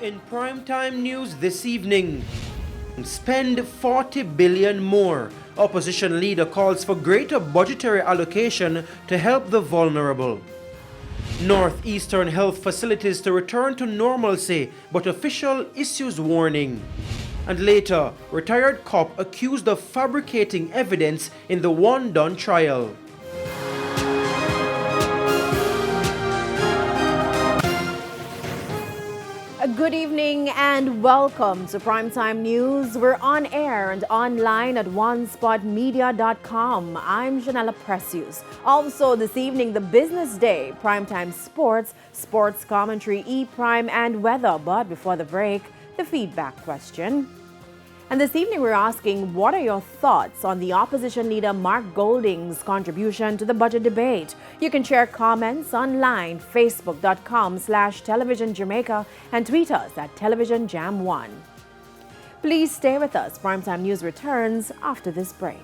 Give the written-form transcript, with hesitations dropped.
In primetime news this evening, spend 40 billion more. Opposition leader calls for greater budgetary allocation to help the vulnerable. Northeastern health facilities to return to normalcy, but official issues warning. And later, retired cop accused of fabricating evidence in the One Done trial. Good evening and welcome to Primetime News. We're on air and online at onespotmedia.com. I'm Janella Precious. Also this evening, the business day, Primetime Sports, sports commentary, E-Prime and weather. But before the break, the feedback question. And this evening we're asking, what are your thoughts on the opposition leader Mark Golding's contribution to the budget debate? You can share comments online, facebook.com/television Jamaica and tweet us at televisionjam1. Please stay with us. Primetime News returns after this break.